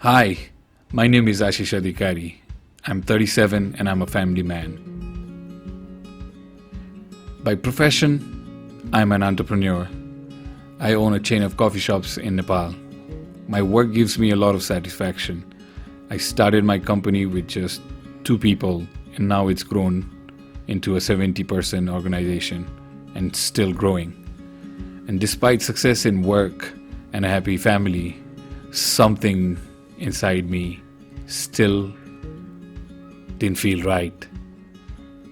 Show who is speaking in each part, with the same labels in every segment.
Speaker 1: Hi, my name is Ashish Adhikari. I'm 37 and I'm a family man. By profession, I'm an entrepreneur. I own a chain of coffee shops in Nepal. My work gives me a lot of satisfaction. I started my company with just 2 people and now it's grown into a 70-person organization and still growing. And despite success in work and a happy family, something inside me still didn't feel right.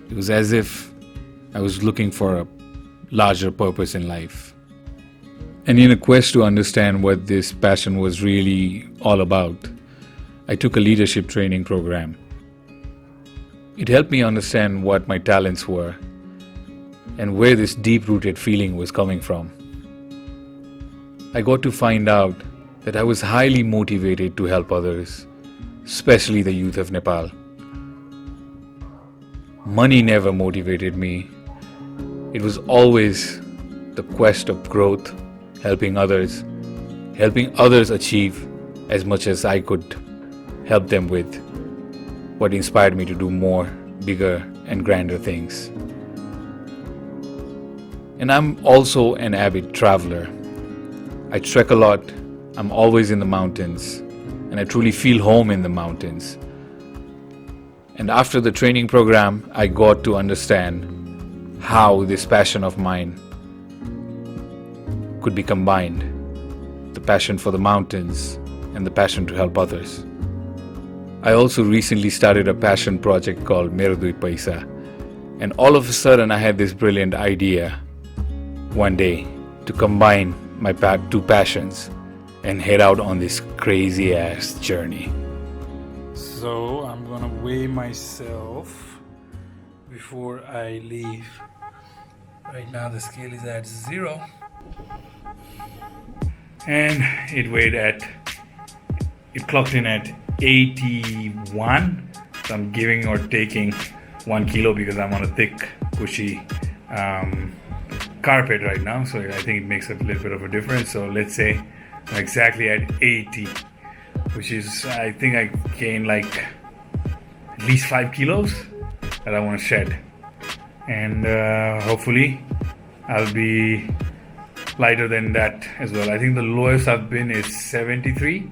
Speaker 1: It was as if I was looking for a larger purpose in life. And in a quest to understand what this passion was really all about, I took a leadership training program. It helped me understand what my talents were and where this deep-rooted feeling was coming from. I got to find out that I was highly motivated to help others, especially the youth of Nepal. Money never motivated me. It was always the quest of growth, helping others achieve as much as I could help them with, what inspired me to do more, bigger and grander things. And I'm also an avid traveler. I trek a lot. I'm always in the mountains, and I truly feel home in the mountains. And after the training program, I got to understand how this passion of mine could be combined. The passion for the mountains and the passion to help others. I also recently started a passion project called Mero Dui Paisa. And all of a sudden I had this brilliant idea one day to combine my 2 passions and head out on this crazy ass journey.
Speaker 2: So I'm gonna weigh myself before I leave. Right now the scale is at 0 and it clocked in at 81. So I'm giving or taking 1 kilo because I'm on a thick cushy carpet right now, so I think it makes a little bit of a difference. So let's say I'm exactly at 80, which is, I think I gained like at least 5 kilos that I want to shed, and hopefully I'll be lighter than that as well. I think the lowest I've been is 73,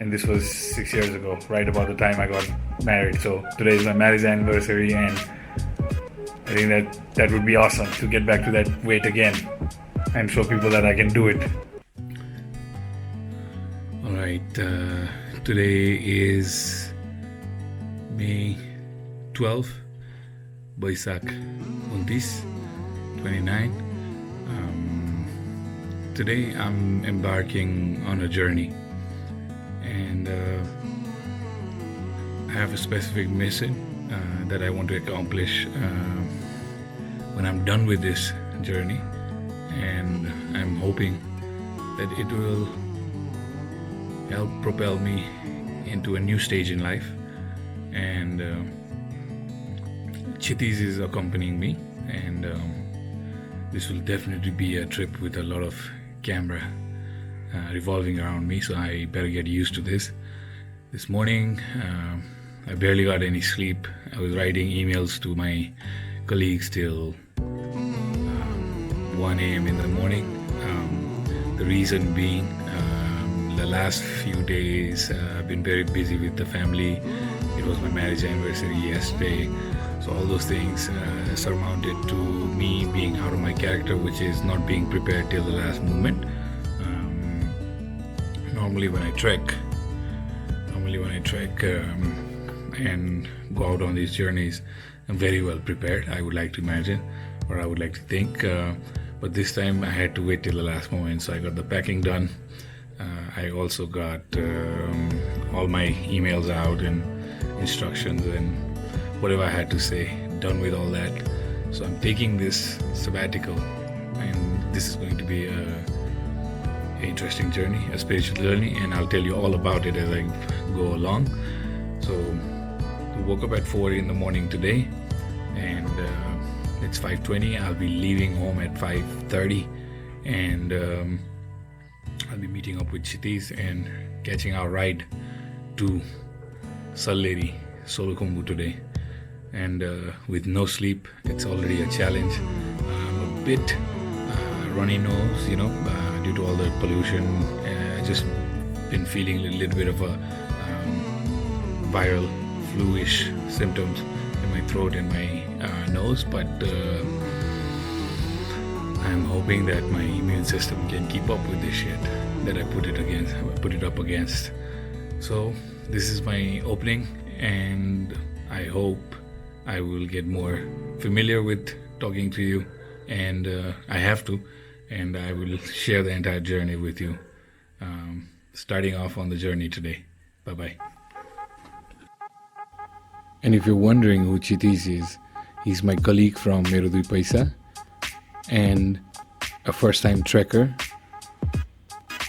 Speaker 2: and this was 6 years ago, right about the time I got married. So today is my marriage anniversary, and I think that would be awesome to get back to that weight again and show people that I can do it.
Speaker 1: Alright, today is May 12th, Baisak 29. Today I'm embarking on a journey, and I have a specific mission that I want to accomplish when I'm done with this journey, and I'm hoping that it will help propel me into a new stage in life. And Chhitiz is accompanying me, and this will definitely be a trip with a lot of camera revolving around me, so I better get used to this. This morning I barely got any sleep. I was writing emails to my colleagues till 1 a.m. in the morning. The reason being, the last few days I've been very busy with the family. It was my marriage anniversary yesterday, so all those things surmounted to me being out of my character, which is not being prepared till the last moment. Normally when I trek and go out on these journeys, I'm very well prepared, I would like to imagine, or I would like to think, but this time I had to wait till the last moment. So I got the packing done. I also got all my emails out and instructions and whatever I had to say done with all that. So I'm taking this sabbatical, and this is going to be an interesting journey, a spiritual journey, and I'll tell you all about it as I go along. So I woke up at 4 in the morning today, and it's 5:20. I'll be leaving home at 5:30, and I'll be meeting up with Chhitiz and catching our ride to Salleri, Solukhumbu today, and with no sleep, it's already a challenge. I'm a bit runny nose, due to all the pollution. Just been feeling a little bit of a viral flu-ish symptoms in my throat and my nose, but I'm hoping that my immune system can keep up with this shit that I put it up against. So this is my opening, and I hope I will get more familiar with talking to you, and I have to, and I will share the entire journey with you. Starting off on the journey today. Bye-bye. And if you're wondering who Chhitiz is, he's my colleague from Mero Dui Paisa and a first-time trekker.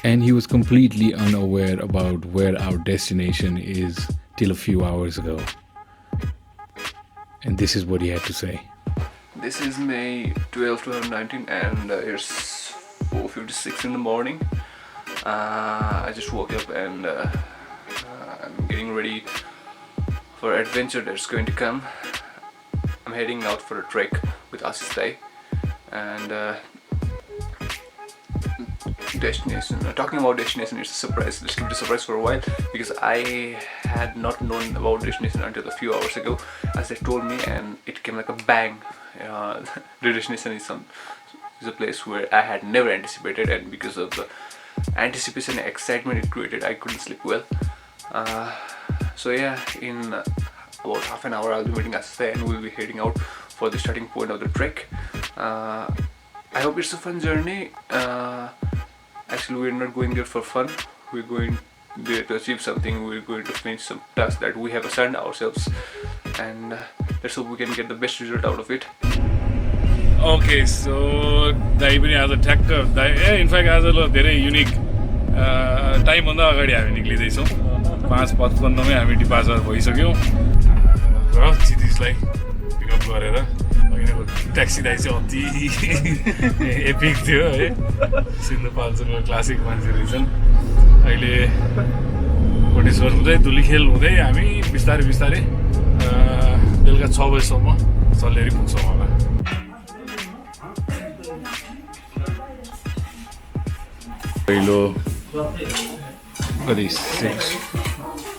Speaker 1: And he was completely unaware about where our destination is till a few hours ago. And this is what he had to say.
Speaker 3: This is May 12, 2019 and it's 4:56 in the morning. I just woke up and I'm getting ready for adventure that's going to come. I'm heading out for a trek with Asistai, and destination. Talking about destination, it's a surprise. Let's keep it a surprise for a while, because I had not known about destination until a few hours ago, as they told me, and it came like a bang. The destination is a place where I had never anticipated, and because of the anticipation and excitement it created, I couldn't sleep well. So yeah, in about half an hour I'll be meeting Asistai and we'll be heading out for the starting point of the trek. I hope it's a fun journey. Actually, we're not going there for fun. We're going there to achieve something. We're going to finish some tasks that we have assigned ourselves, and let's hope we can get the best result out of it.
Speaker 1: Okay, so दाइ पनि आज ठ्याक्क in fact आज ल धेरै unique टाइमभन्दा अगाडि हामी निक्लिँदैछौँ. 5:55 हामी departure भइसक्यौँ र क्षितिजलाई pickup गरेर. ट्याक्सी दाइ चाहिँ अति एपिक थियो है. सिन्धुपाल्चोकको क्लासिक मान्छे रहेछन्. अहिले कोटेश्वर हुँदै धुलीखेल हुँदै हामी बिस्तारै बिस्तारै बेलुका 6 बजीसम्म सल्लेरी पुग्छौँ होला. पहिलो कति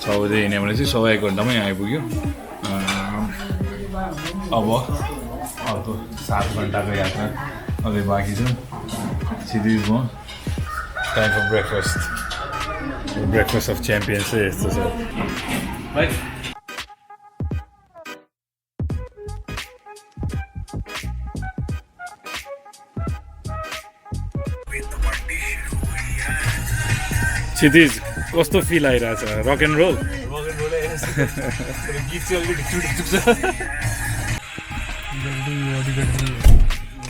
Speaker 1: 6 बजे हिँड्यो भने चाहिँ 1.5 घन्टामै आइपुग्यो. अब अर्को 7 घन्टाको यात्रा अझै बाँकी छ. क्षितिज म time for breakfast of champions चाहिँ यस्तो छ. क्षितिज कस्तो फिल आइरहेछ? रक एन्ड रोल गीत चाहिँ अलिकति छुट्छ.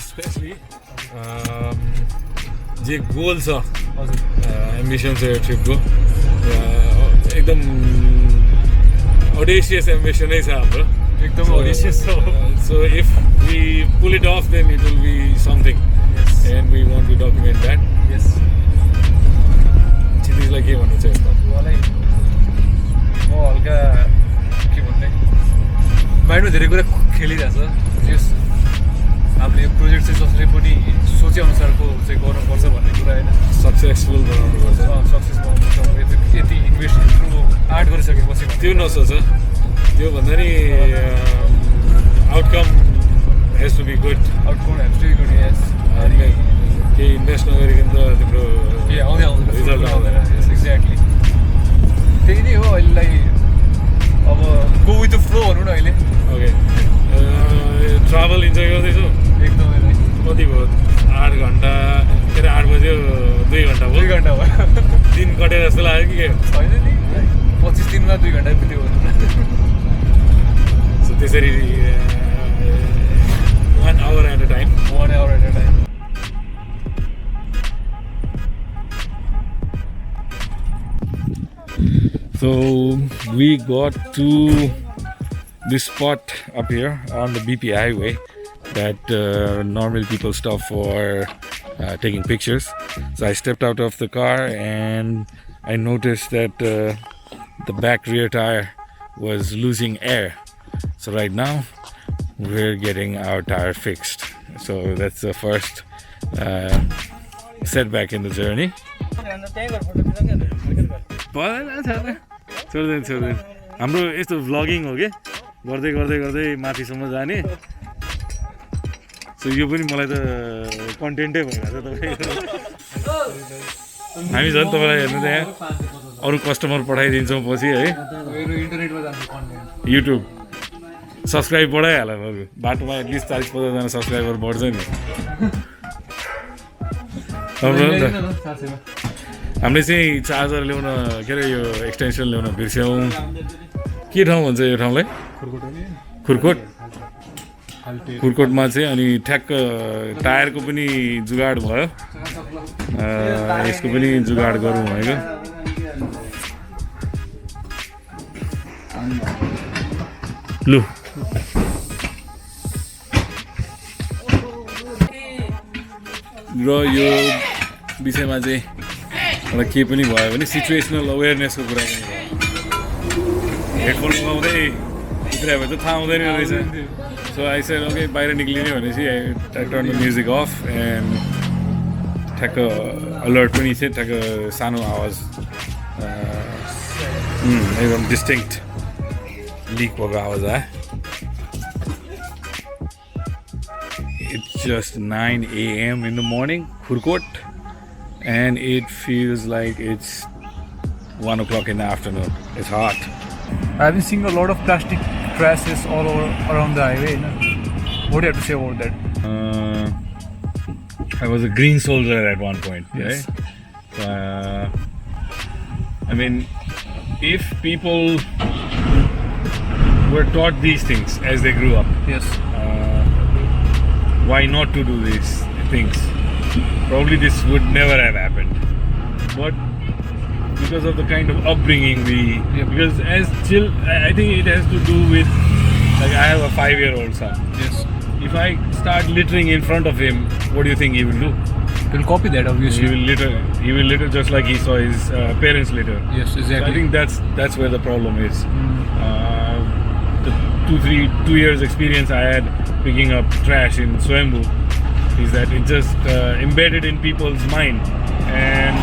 Speaker 1: स्पेसली जे गोल छ, एम्बिसन छ यो ट्रिपको, एकदम ऑडेसियस एम्बिसनै छ हाम्रो. एकदम ऑडेसियस छ. So if we pull it off then it will be something, and we want to document that. Yes. क्षितिजलाई के भन्नु छ यसमा? मलाई म हल्का के भन्ने, माइन्डमा धेरै कुरा खेलिरहेछ. यस हामीले यो प्रोजेक्ट चाहिँ जसले पनि सोचेअनुसारको चाहिँ गर्नुपर्छ भन्ने कुरा होइन. सक्सेसफुल बनाउनुपर्छ, सक्सेस बनाउनुपर्छ. यति इन्भेस्ट यत्रो आर्ट गरिसकेपछि त्यो नसोच. त्योभन्दा नि outcome has to be good. Outcome has to be good. Yes. केही इन्भेस्ट नगरिकन त तिम्रो केही आउँदैन, रिजल्ट आउँदैन. एक्ज्याक्टली त्यही नै हो अहिलेलाई. अब गो विथ द फ्लो भनौँ न अहिले. ओके, ट्राभल इन्जोय गर्दैछु एकदमै. कति भयो? 8 घन्टा. के अरे 8 बज्यो, 2 घन्टा भयो. 2 घन्टा भयो. दिन कटेर जस्तो लाग्यो कि के छैन नि. 25 दिनमा 2 घन्टा बित्यो. सो त्यसरी 1 hour at a time. 1 hour at a time. So we got to this spot up here on the BP highway that normal people stop for taking pictures. So I stepped out of the car and I noticed that
Speaker 4: the back rear tire was losing air. So right now we're getting our tire fixed. So that's the first setback in the journey. छोड्दैन हाम्रो यस्तो vlogging हो कि गर्दै गर्दै गर्दै माथिसम्म जाने. सो यो पनि मलाई त कन्टेन्टै भइरहेको छ तपाईको. हामी झन् तपाईँलाई हेर्नु त यहाँ अरू कस्टमर पठाइदिन्छौँ पछि है. युट्युब सब्सक्राइब बढाइहाल्यो अरू बाटोमा एटलिस्ट 40-50 जना सब्सक्राइबर बढ्छ नि. हामीले चाहिँ चार्जर ल्याउन के अरे यो एक्सटेन्सन ल्याउन बिर्स्यौँ. के ठाउँ भन्छ यो ठाउँलाई? खुर्कोट. खुर्कोटमा चाहिँ अनि ठ्याक्क टायरको पनि जुगाड भयो. यसको पनि जुगाड गरौँ भनेको. लु र यो विषयमा चाहिँ मलाई के पनि भयो भने सिचुएसनल अवेरनेसको कुरा पनि भयो. हेडफोन लगाउँदै उत्रयो भने त थाहा हुँदैन रहेछ. सो आई सेड ओके बाहिर निक्लिने भनेपछि I turn the music of end ठ्याक्क अलर्ट पनि थियो. ठ्याक्क सानो आवाज एकदम डिस्टिङ्क्ट लिक भएको आवाज आयो. It's just 9 a.m. in the morning, Khurkot, and it feels like it's 1 o'clock in the afternoon. It's hot.
Speaker 5: I've been seeing a lot of plastic trashes all over around the highway. No? What do you have to say about that?
Speaker 4: I was a green soldier at one point.
Speaker 5: Yes.
Speaker 4: Right? I mean, if people were taught these things as they grew up,
Speaker 5: Yes.
Speaker 4: Why not to do these things? Probably this would never have happened. But because of the kind of upbringing because as I think it has to do with, like, I have a 5-year-old son.
Speaker 5: Yes.
Speaker 4: If I start littering in front of him, what do you think he will do?
Speaker 5: He'll copy that, obviously.
Speaker 4: He will litter just like he saw his parents litter.
Speaker 5: Yes,
Speaker 4: So
Speaker 5: exactly.
Speaker 4: I think that's where the problem is. The 2 years experience I had picking up trash in Solukhumbu is that it just embedded in people's mind, and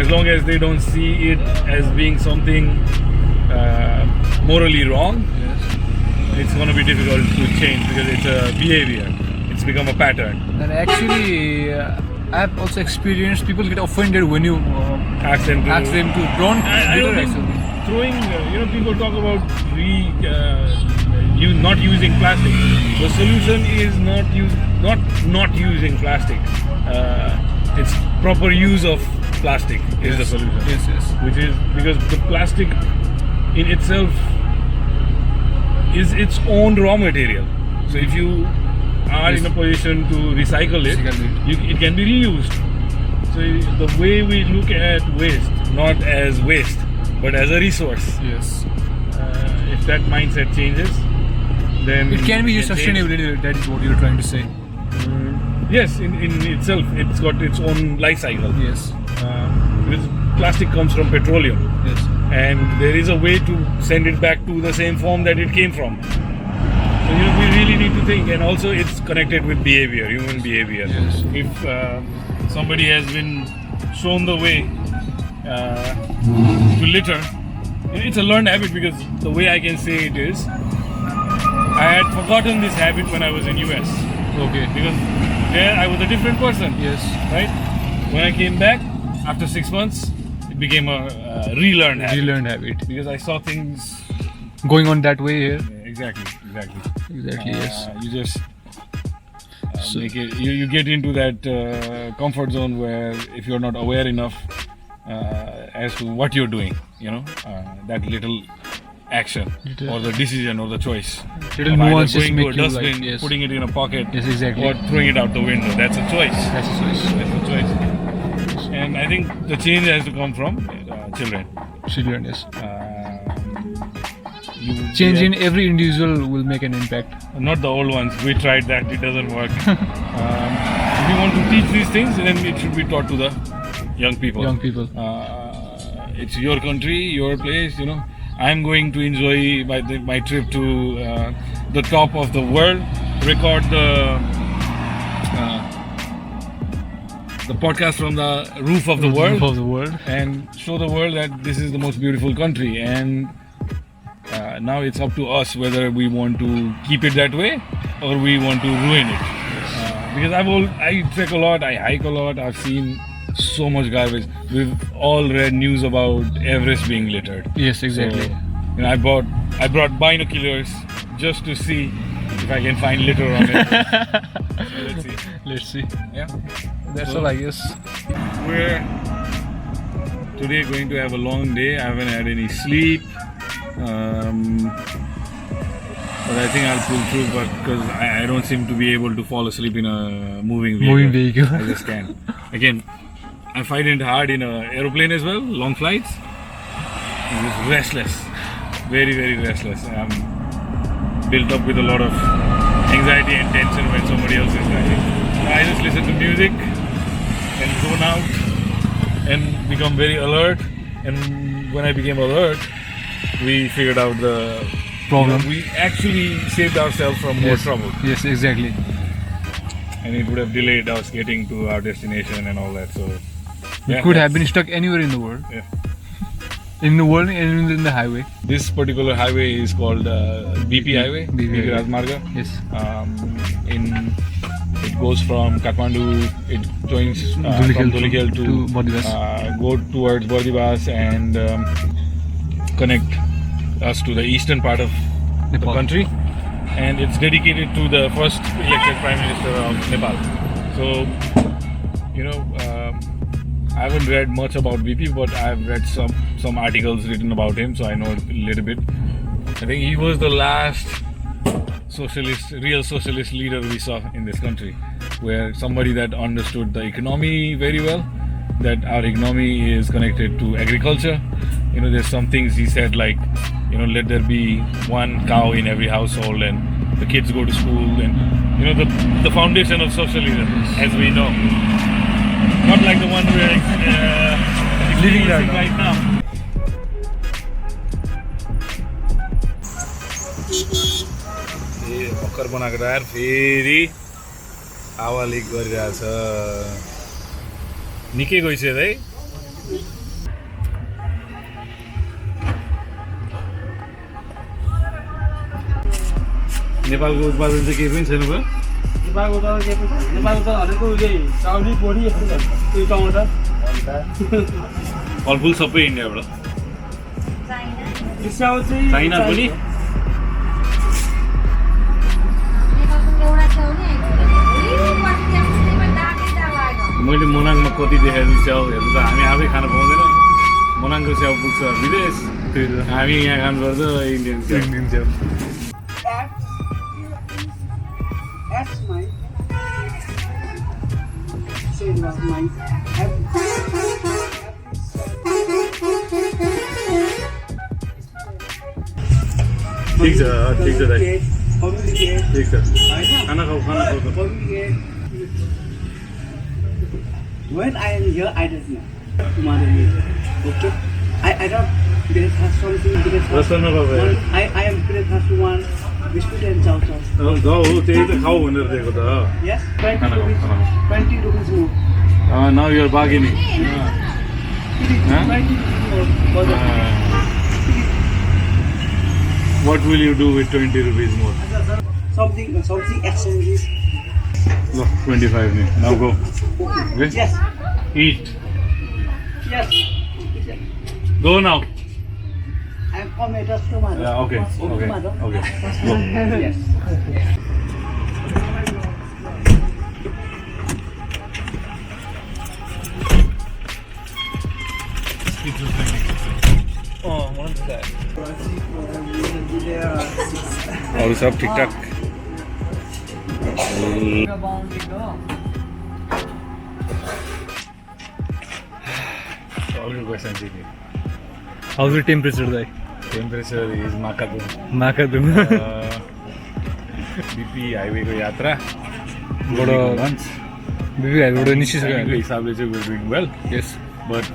Speaker 4: as long as they don't see it as being something morally wrong,
Speaker 5: Yes.
Speaker 4: it's going to be difficult to change because it's a behavior. It's become a pattern.
Speaker 5: And actually, I've also experienced people get offended when you
Speaker 4: Ask them to
Speaker 5: don't
Speaker 4: I
Speaker 5: litter,
Speaker 4: don't think
Speaker 5: actually.
Speaker 4: throwing. People talk about not using plastic. The solution is not using plastic. It's proper use of plastic is the solution.
Speaker 5: Yes, yes.
Speaker 4: Which is because the plastic in itself is its own raw material. So if you are in a position to recycle it, it can be reused. So the way we look at waste, not as waste, but as a resource.
Speaker 5: Yes.
Speaker 4: If that mindset changes, then
Speaker 5: It can be used sustainably. That is what you're trying to say.
Speaker 4: Yes, in itself, it's got its own life cycle.
Speaker 5: Yes.
Speaker 4: Because plastic comes from petroleum,
Speaker 5: Yes.
Speaker 4: and there is a way to send it back to the same form that it came from. So we really need to think, and also it's connected with behavior, human behavior.
Speaker 5: Yes.
Speaker 4: If somebody has been shown the way to litter, it's a learned habit, because the way I can say it is, I had forgotten this habit when I was in US,
Speaker 5: Okay.
Speaker 4: because there I was a different person.
Speaker 5: Yes.
Speaker 4: Right? When I came back after 6 months, it became a relearned habit.
Speaker 5: Relearned habit.
Speaker 4: Because I saw things
Speaker 5: Going on that way here.
Speaker 4: exactly.
Speaker 5: Exactly. Yes.
Speaker 4: You just make it. You get into that comfort zone where if you're not aware enough as to what you're doing, that little action or the decision or the choice.
Speaker 5: Little
Speaker 4: of either
Speaker 5: nuances
Speaker 4: going
Speaker 5: make
Speaker 4: to a
Speaker 5: you
Speaker 4: dustbin,
Speaker 5: like, yes.
Speaker 4: putting it in a pocket,
Speaker 5: Yes, exactly.
Speaker 4: or throwing it out the window. That's a choice.
Speaker 5: That's a choice.
Speaker 4: That's a choice. And I think the change has to come from children.
Speaker 5: Children, yes.
Speaker 4: Change
Speaker 5: In every individual will make an impact.
Speaker 4: Not the old ones. We tried that. It doesn't work. If you want to teach these things, then it should be taught to the young people.
Speaker 5: Young people.
Speaker 4: it's your country, your place. I'm going to enjoy my trip to the top of the world, record the podcast from the roof of the world, and show the world that this is the most beautiful country. And now it's up to us whether we want to keep it that way or we want to ruin it. Because I trek a lot, I hike a lot, I've seen so much garbage. We've all read news about Everest being littered.
Speaker 5: Yes, exactly.
Speaker 4: So, I brought binoculars just to see if I can find litter on it. So
Speaker 5: Let's see.
Speaker 4: Yeah.
Speaker 5: That's
Speaker 4: So-
Speaker 5: all, I guess.
Speaker 4: We're today going to have a long day. I haven't had any sleep. But I think I'll pull through, but because I don't seem to be able to fall asleep in a moving vehicle. I just can't. Again, I find it hard in an aeroplane as well, long flights. I'm just restless, very, very restless. I'm built up with a lot of anxiety and tension when somebody else is driving. So I just listen to music and zone out and become very alert. And when I became alert, we figured out the
Speaker 5: Problem.
Speaker 4: We actually saved ourselves from more trouble,
Speaker 5: Yes, exactly.
Speaker 4: and it would have delayed us getting to our destination and all that. So
Speaker 5: We could have been stuck anywhere in the world.
Speaker 4: Yeah.
Speaker 5: In the world and in the highway.
Speaker 4: This particular highway is called BP Highway,
Speaker 5: BP
Speaker 4: BP Rajmarga.
Speaker 5: Yes.
Speaker 4: It goes from Kathmandu. It joins from Dhulikhel
Speaker 5: to Bordibas.
Speaker 4: Go towards Bordibas and connect us to the eastern part of
Speaker 5: Nepal.
Speaker 4: the country, and it's dedicated to the first elected Prime Minister of Nepal. So, I haven't read much about BP, but I've read some articles written about him, so I know a little bit. I think he was the last real socialist leader we saw in this country, where somebody that understood the economy very well, that our economy is connected to agriculture. There's some things he said like, let there be one cow in every household and the kids go to school, and the foundation of socialism as we know. Not like the one we're living right now. भर्खर बनाएको tyre फेरि हावा लिक गरिरहेछ, निकै गइसक्यो है। नेपालको उत्पादन चाहिँ केही पनि छैन भयो।
Speaker 6: नेपालको त के पो छ नेपालको त हरेको चाउली पोडी यस्तो छ टमाटर
Speaker 4: फलफुल सबै इन्डियाबाट।
Speaker 6: स्याउ चाहिँ
Speaker 4: चाइना पनि मैले मोनाङमा कति देखाएको स्याउ हेर्नु त हामी आफै खान पाउँदैन। मोनाङको स्याउ पुग्छ विदेश, हामी यहाँ खानुपर्छ इन्डियन स्याउ।
Speaker 6: That's mine. Say it was mine.
Speaker 4: ठिक छ दाइ,
Speaker 6: Complicate.
Speaker 4: ठिक छ। खाना खाऊ त।
Speaker 6: Complicate. When I am here, I don't know. Tomorrow here. Okay. I don't breakfast something.
Speaker 4: रस नभए
Speaker 6: I am breakfast one. Biscuit and chow chow.
Speaker 4: जाऊ हो, त्यही त खाऊ भनेर दिएको त।
Speaker 6: Yes. 20
Speaker 4: Hello,
Speaker 6: rupees.
Speaker 4: hello.
Speaker 6: 20 rupees more.
Speaker 4: Now you are bargaining.
Speaker 6: 20
Speaker 4: Huh?
Speaker 6: rupees more.
Speaker 4: What will you do with 20 rupees more?
Speaker 6: Something exchanges.
Speaker 4: No, 25 ni. Now go. Okay?
Speaker 6: Yes.
Speaker 4: Eat.
Speaker 6: Yes.
Speaker 4: Go now.
Speaker 6: I am from Edus tomorrow.
Speaker 4: Yeah, okay. Okay. Okay. Go.
Speaker 6: Yes.
Speaker 4: अरू सब ठिकठाक।
Speaker 5: How's the temperature like?
Speaker 4: Temperature is Makadum.
Speaker 5: Makadum.
Speaker 4: BP highway को यात्रा
Speaker 5: बाट निस्किसक्यो
Speaker 4: हिसाबले चाहिँ we're doing well.
Speaker 5: Yes.
Speaker 4: But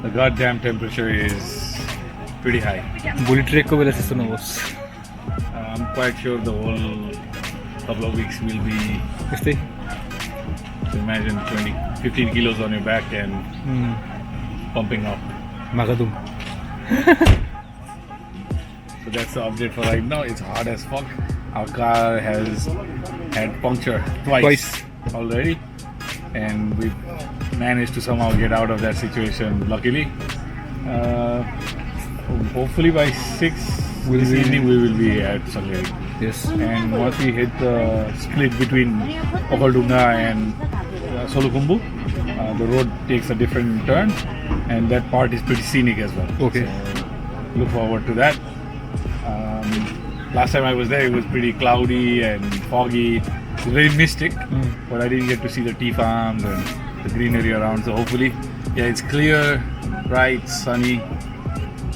Speaker 2: the goddamn temperature is pretty high.
Speaker 5: भोलि ट्रेकको बेला त्यस्तो नहोस्
Speaker 2: I'm quite sure the whole couple of weeks will be.
Speaker 5: त्यस्तै
Speaker 2: So imagine 15 kilos on your back and pumping up.
Speaker 5: मागादुम
Speaker 2: So that's the update for right now. It's hot as fuck. Our car has had puncture twice already, and we've managed to somehow get out of that situation. Luckily, hopefully by 6 this evening we will be at Salleri.
Speaker 5: Yes.
Speaker 2: And once we hit the split between Okaldunga and Solukhumbu, the road takes a different turn, and that part is pretty scenic as well.
Speaker 5: Okay.
Speaker 2: So, look forward to that. Last time I was there, it was pretty cloudy and foggy. It was very mystic, but I didn't get to see the tea farms and the greenery around. So hopefully, yeah, it's clear, bright, sunny,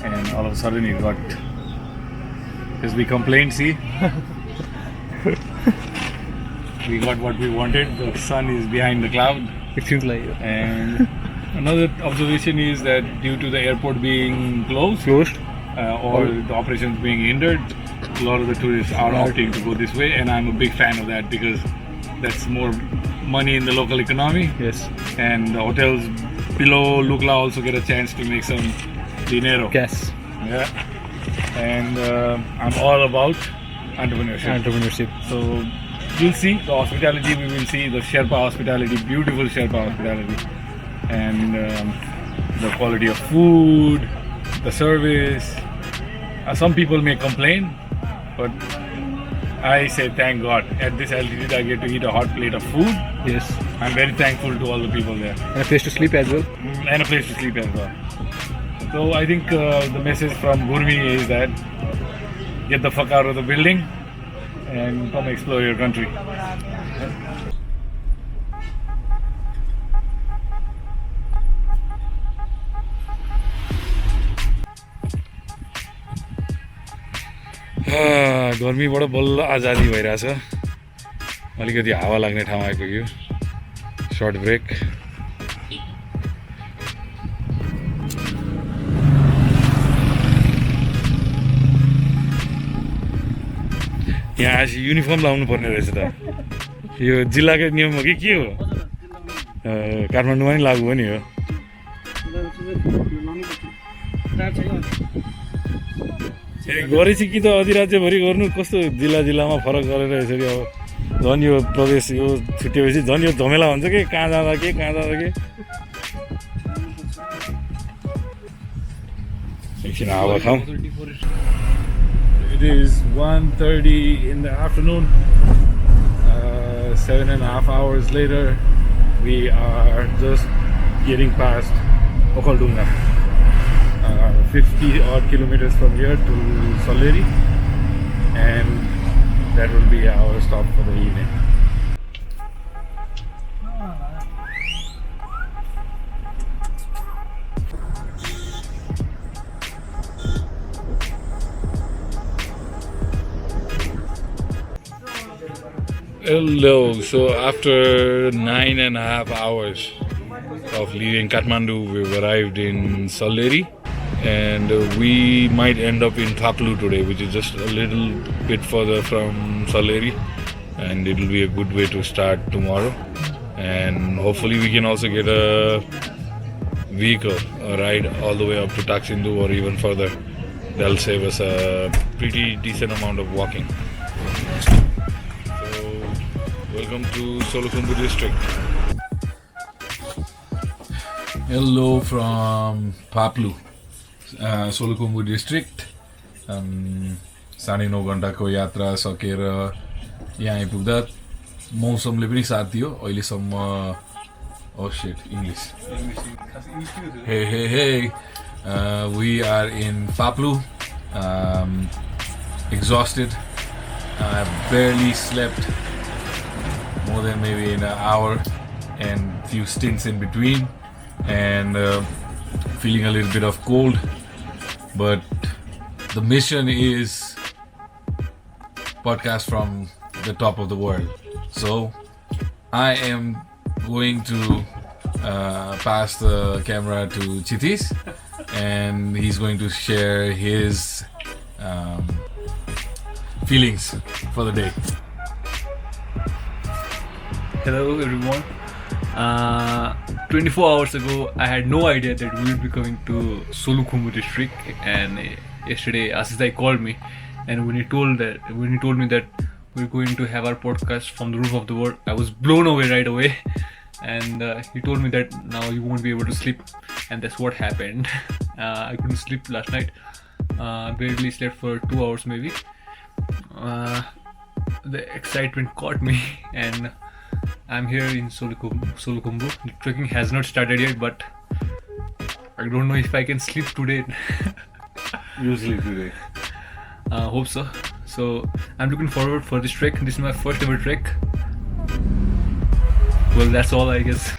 Speaker 2: and all of a sudden it got. Because we complained, see, we got what we wanted. The sun is behind the cloud.
Speaker 5: It seems like it.
Speaker 2: And another observation is that due to the airport being closed, or the operations being hindered, a lot of the tourists are opting to go this way, and I'm a big fan of that because that's more money in the local economy.
Speaker 5: Yes.
Speaker 2: And the hotels below Lukla also get a chance to make some dinero.
Speaker 5: Gas.
Speaker 2: Yeah. And I'm all about entrepreneurship. So you'll see the hospitality, we will see the Sherpa hospitality, beautiful Sherpa hospitality, and the quality of food, the service. Some people may complain, but I say thank God. At this altitude I get to eat a hot plate of food.
Speaker 5: Yes.
Speaker 2: I'm very thankful to all the people there.
Speaker 5: And a place to sleep as well.
Speaker 2: And a place to sleep as well. So I think the message from Gurmi is that get the fuck out of the building and come explore your country.
Speaker 4: गर्मीबाट बल्ल आजादी भइरहेछ अलिकति हावा लाग्ने ठाउँ आइपुग्यो shirt break यहाँ आज युनिफर्म लाउनु पर्ने रहेछ त यो जिल्लाकै नियम हो कि के हो काठमाडौँमा नि लागू हो नि हो गरेपछि कि त अधिराज्यभरि गर्नु कस्तो जिल्लामा फरक गरेर यसरी अब झन् यो प्रदेश यो छुट्टिएपछि झन् यो झमेला हुन्छ कि कहाँ जाँदा के एकछिन हावा खाउँ
Speaker 2: It is 1:30 in the afternoon. 7.5 hours later, we are just getting past Okaldunga. 50 odd kilometers from here to Salleri, and that will be our stop for the evening.
Speaker 4: Hello, so after 9.5 hours of leaving Kathmandu, we've arrived in Salleri, and we might end up in Phaplu today, which is just a little bit further from Salleri, and it will be a good way to start tomorrow. And hopefully we can also get a vehicle, a ride all the way up to Chhitiz or even further. That'll save us a pretty decent amount of walking. Welcome to Solukhumbu district.
Speaker 1: Hello from Phaplu, Solukhumbu district. 9.5 घण्टाको यात्रा सकेर यहाँ आइपुग्दा मौसमले पनि साथ दियो अहिलेसम्म Oh shit, English. Hey. We are in Phaplu. Exhausted. I've barely slept more than maybe an hour and few stints in between, and feeling a little bit of cold, but the mission is podcast from the top of the world. So I am going to
Speaker 4: pass the camera to Chhitiz, and he's going to share his feelings for the day.
Speaker 3: Hello everyone. 24 hours ago, I had no idea that we would be coming to Solukhumbu district, and yesterday Asisai called me, and when he told me that we're going to have our podcast from the roof of the world, I was blown away right away. And he told me that now you won't be able to sleep, and that's what happened. I couldn't sleep last night. Barely slept for 2 hours maybe. The excitement caught me, and I'm here in Solukhumbu. The trekking has not started yet, but I don't know if I can sleep today.
Speaker 4: Usually today.
Speaker 3: Hope so. So I'm looking forward for this trek. This is my first ever trek. Well, that's all, I guess.